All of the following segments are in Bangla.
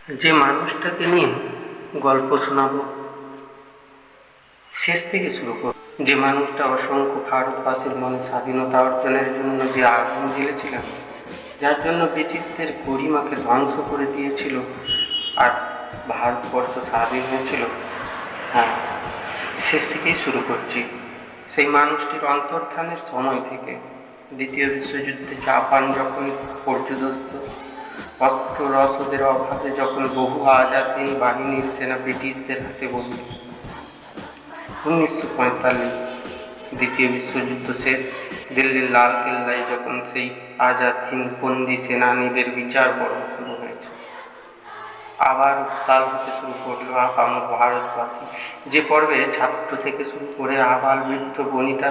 যে মানুষটাকে নিয়ে গল্প শোনাবো শেষ থেকে শুরু করব, যে মানুষটা অসংখ্য ভারতবাসীর মনে স্বাধীনতা অর্জনের জন্য যে আগুন জ্বেলেছিলেন, যার জন্য ব্রিটিশদের গরিমাকে ধ্বংস করে দিয়েছিল আর ভারতবর্ষ স্বাধীন হয়েছিল। হ্যাঁ, শেষ থেকেই শুরু করছি। সেই মানুষটির অন্তর্ধানের সময় থেকে দ্বিতীয় বিশ্বযুদ্ধে জাপান যখন পর্যুদস্ত, অস্ত্র রসদের অভাবে যখন বহু আজাদ হিন্দ বাহিনীর সেনা ব্রিটিশদের হাতে বন্দী। 1945 দ্বিতীয় বিশ্বযুদ্ধ শেষ, দিল্লির লাল কেল্লায় যখন সেই আজাদ হিন্দ বন্দী সেনানীদের বিচার পর্ব শুরু হয়েছে, আবার উত্তাল হতে শুরু করলো আপামর ভারতবাসী। যে পর্বে ছাত্র থেকে শুরু করে আবাল বৃদ্ধ বনিতা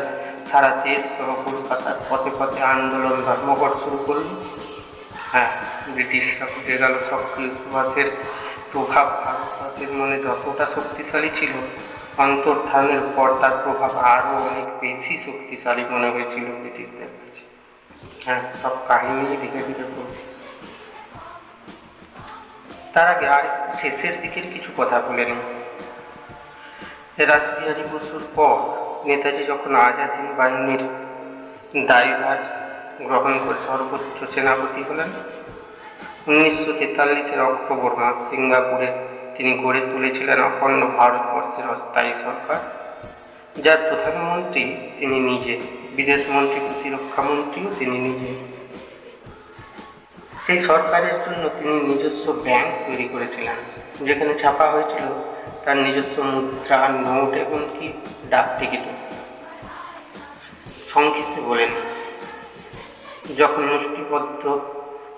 সারা দেশ সহ কলকাতার পথে পথে আন্দোলন ধর্মঘট শুরু করল। হ্যাঁ, ব্রিটিশরা বুঝে গেল সক্রিয় সুভাষের প্রভাব ভারতবাসীর মনে যতটা শক্তিশালী ছিল, অন্তর্ধানের পর তার প্রভাব আরও অনেক বেশি শক্তিশালী মনে হয়েছিল ব্রিটিশদের কাছে। হ্যাঁ, সব কাহিনী ধীরে ধীরে বলছি। তার আগে আর শেষের দিকের কিছু কথা বলে নিই। রাসবিহারী বসুর পর নেতাজি যখন আজাদ হিন্দ বাহিনীর দায়ভার গ্রহণ করে সর্বোচ্চ সেনাপতি হলেন, 1943 অক্টোবর মাস সিঙ্গাপুরে তিনি গড়ে তুলেছিলেন অখণ্ড ভারতবর্ষের অস্থায়ী সরকার, যার প্রধানমন্ত্রী তিনি নিজে, বিদেশমন্ত্রী প্রতিরক্ষামন্ত্রীও তিনি নিজে। সেই সরকারের জন্য তিনি নিজস্ব ব্যাংক তৈরি করেছিলেন, যেখানে ছাপা হয়েছিল তার নিজস্ব মুদ্রা, নোট এমনকি ডাক টিকিটও। সংক্ষেপে বলেন, যখন মুষ্টিবদ্ধ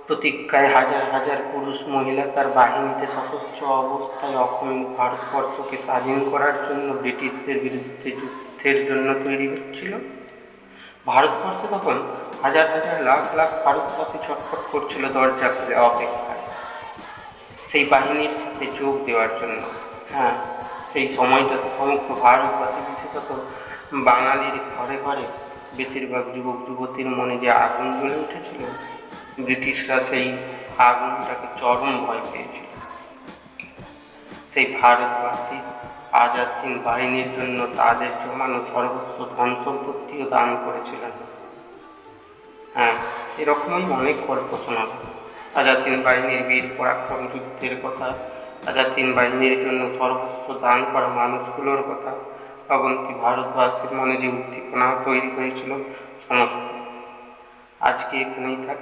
প্রতিজ্ঞায় হাজার হাজার পুরুষ মহিলা তার বাহিনীতে সশস্ত্র অবস্থায় অখণ্ড ভারতবর্ষকে স্বাধীন করার জন্য ব্রিটিশদের বিরুদ্ধে যুদ্ধের জন্য তৈরি হচ্ছিল, ভারতবর্ষে তখন হাজার হাজার লাখ লাখ ভারতবাসী ছটফট করছিল দরজা খুলে অপেক্ষায় সেই বাহিনীর সাথে যোগ দেওয়ার জন্য। হ্যাঁ, সেই সময়টাতে সমগ্র ভারতবাসী, বিশেষত বাঙালির ঘরে ঘরে বেশিরভাগ যুবক যুবতীর মনে যে আগুন জ্বলে উঠেছিল, ব্রিটিশরা সেই আগুনটাকে চরম ভয় পেয়েছিল। সেই ভারতবাসী আজাদ হিন্দ বাহিনীর জন্য তাদের জমানো সর্বস্ব ধন সম্পত্তিও দান করেছিলেন। হ্যাঁ, এরকমই অনেক গল্প শোনাব। আজাদ হিন্দ বাহিনীর বীর পরাক্রম যুদ্ধের কথা, আজাদ হিন্দ বাহিনীর জন্য সর্বস্ব দান করা মানুষগুলোর কথা, অবন্তী ভারতবাসীর মনে যে উদ্দীপনা তৈরি হয়েছিল, সমস্ত। আজকে এখানেই থাক।